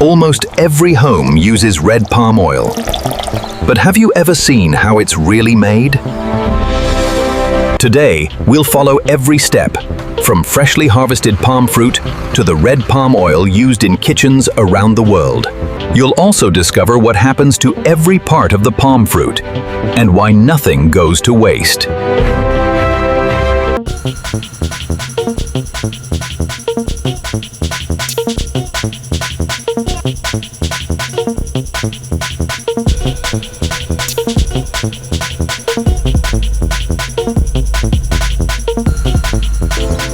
Almost every home uses red palm oil. But have you ever seen how it's really made? Today, we'll follow every step, from freshly harvested palm fruit to the red palm oil used in kitchens around the world. You'll also discover what happens to every part of the palm fruit and why nothing goes to waste.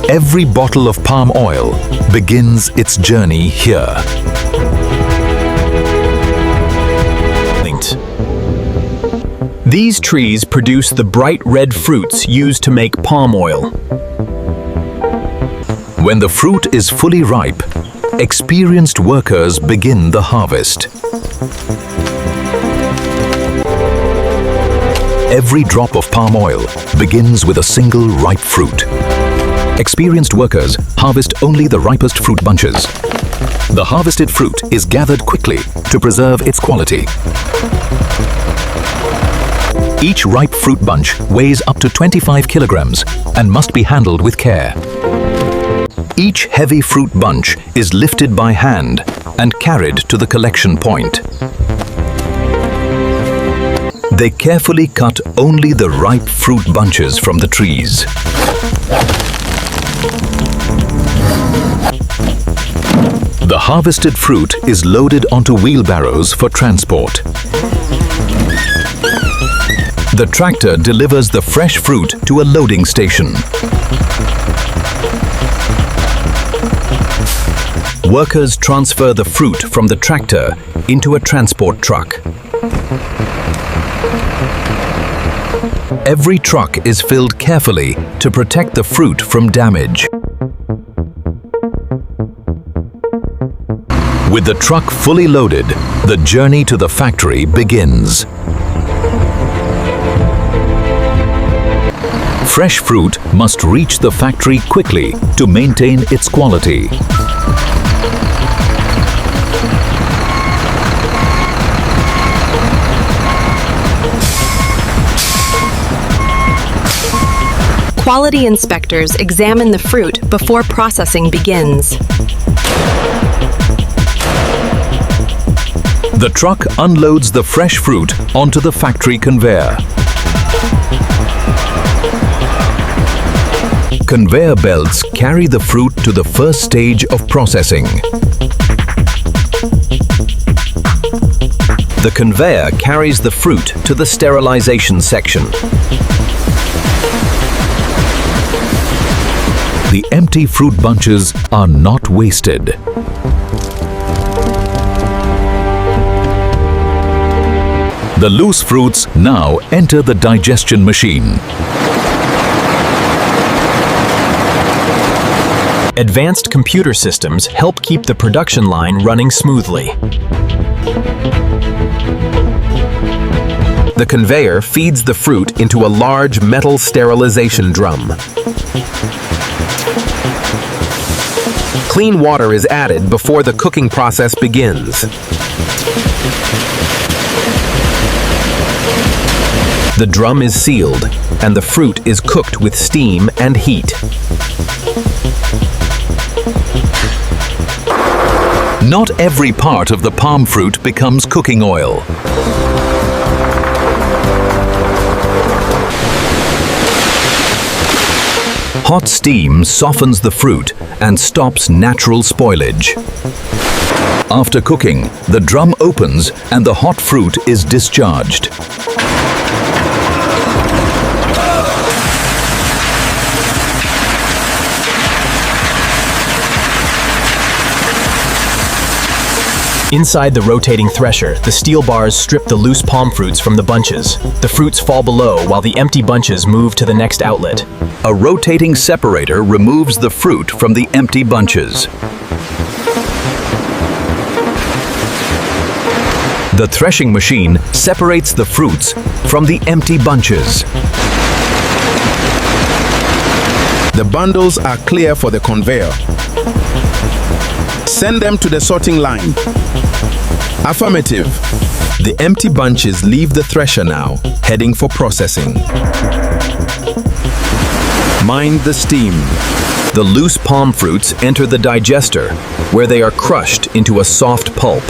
Every bottle of palm oil begins its journey here. These trees produce the bright red fruits used to make palm oil. When the fruit is fully ripe, experienced workers begin the harvest. Every drop of palm oil begins with a single ripe fruit. Experienced workers harvest only the ripest fruit bunches. The harvested fruit is gathered quickly to preserve its quality. Each ripe fruit bunch weighs up to 25 kilograms and must be handled with care. Each heavy fruit bunch is lifted by hand and carried to the collection point. They carefully cut only the ripe fruit bunches from the trees. The harvested fruit is loaded onto wheelbarrows for transport. The tractor delivers the fresh fruit to a loading station. Workers transfer the fruit from the tractor into a transport truck. Every truck is filled carefully to protect the fruit from damage. With the truck fully loaded, the journey to the factory begins. Fresh fruit must reach the factory quickly to maintain its quality. Quality inspectors examine the fruit before processing begins. The truck unloads the fresh fruit onto the factory conveyor. Conveyor belts carry the fruit to the first stage of processing. The conveyor carries the fruit to the sterilization section. The empty fruit bunches are not wasted. The loose fruits now enter the digestion machine. Advanced computer systems help keep the production line running smoothly. The conveyor feeds the fruit into a large metal sterilization drum. Clean water is added before the cooking process begins. The drum is sealed, and the fruit is cooked with steam and heat. Not every part of the palm fruit becomes cooking oil. Hot steam softens the fruit and stops natural spoilage. After cooking, the drum opens and the hot fruit is discharged. Inside the rotating thresher, the steel bars strip the loose palm fruits from the bunches. The fruits fall below while the empty bunches move to the next outlet. A rotating separator removes the fruit from the empty bunches. The threshing machine separates the fruits from the empty bunches. The bundles are clear for the conveyor. Send them to the sorting line. Affirmative. The empty bunches leave the thresher now, heading for processing. Mind the steam. The loose palm fruits enter the digester, where they are crushed into a soft pulp.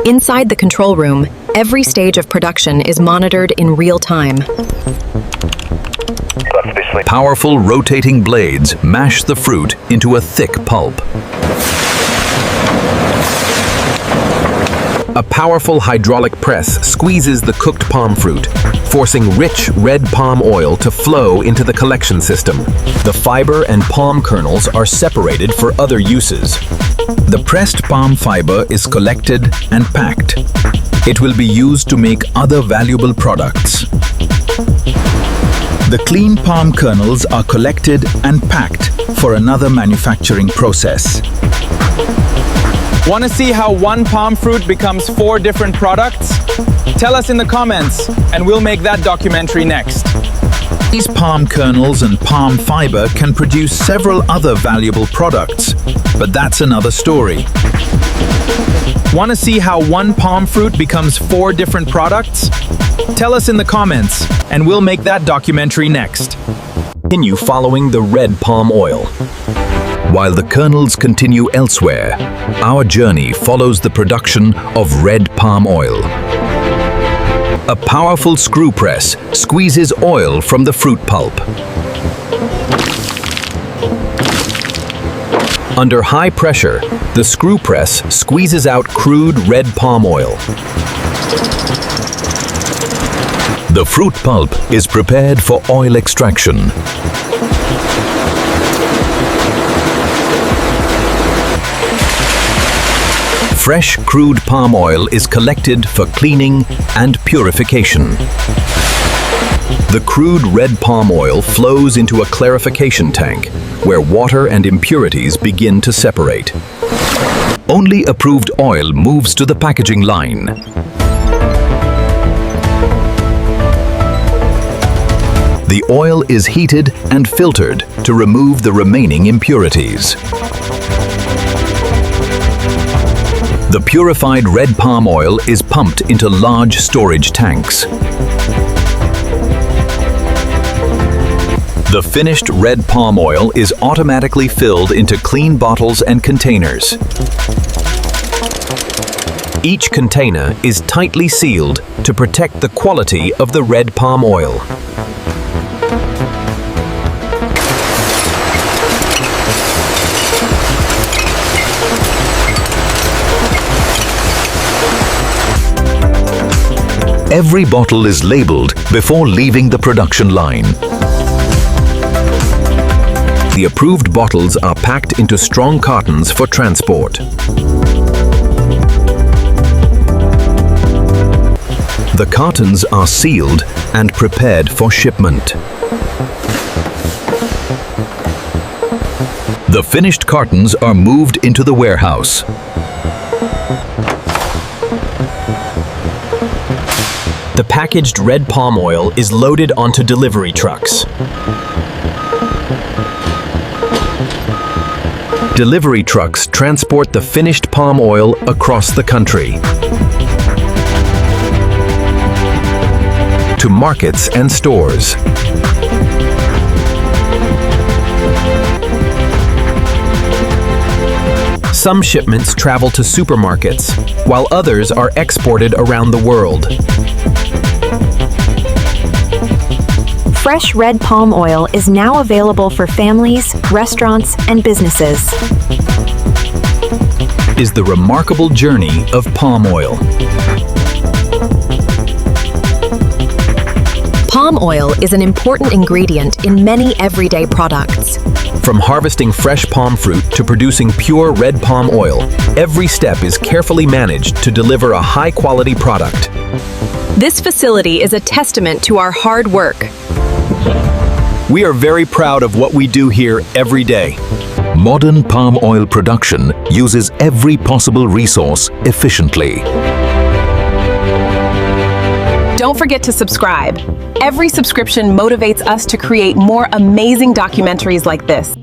Inside the control room, every stage of production is monitored in real time. Powerful rotating blades mash the fruit into a thick pulp. A powerful hydraulic press squeezes the cooked palm fruit, forcing rich red palm oil to flow into the collection system. The fiber and palm kernels are separated for other uses. The pressed palm fiber is collected and packed. It will be used to make other valuable products. The clean palm kernels are collected and packed for another manufacturing process. Want to see how one palm fruit becomes 4 different products? Tell us in the comments, and we'll make that documentary next. These palm kernels and palm fiber can produce several other valuable products, but that's another story. Want to see how one palm fruit becomes 4 different products? Tell us in the comments, and we'll make that documentary next. Continue following the red palm oil. While the kernels continue elsewhere, our journey follows the production of red palm oil. A powerful screw press squeezes oil from the fruit pulp. Under high pressure, the screw press squeezes out crude red palm oil. The fruit pulp is prepared for oil extraction. Fresh crude palm oil is collected for cleaning and purification. The crude red palm oil flows into a clarification tank, where water and impurities begin to separate. Only approved oil moves to the packaging line. The oil is heated and filtered to remove the remaining impurities. The purified red palm oil is pumped into large storage tanks. The finished red palm oil is automatically filled into clean bottles and containers. Each container is tightly sealed to protect the quality of the red palm oil. Every bottle is labeled before leaving the production line. The approved bottles are packed into strong cartons for transport. The cartons are sealed and prepared for shipment. The finished cartons are moved into the warehouse. The packaged red palm oil is loaded onto delivery trucks. Delivery trucks transport the finished palm oil across the country to markets and stores. Some shipments travel to supermarkets, while others are exported around the world. Fresh red palm oil is now available for families, restaurants, and businesses. Is the remarkable journey of palm oil. Palm oil is an important ingredient in many everyday products. From harvesting fresh palm fruit to producing pure red palm oil, every step is carefully managed to deliver a high-quality product. This facility is a testament to our hard work. We are very proud of what we do here every day. Modern palm oil production uses every possible resource efficiently. Don't forget to subscribe. Every subscription motivates us to create more amazing documentaries like this.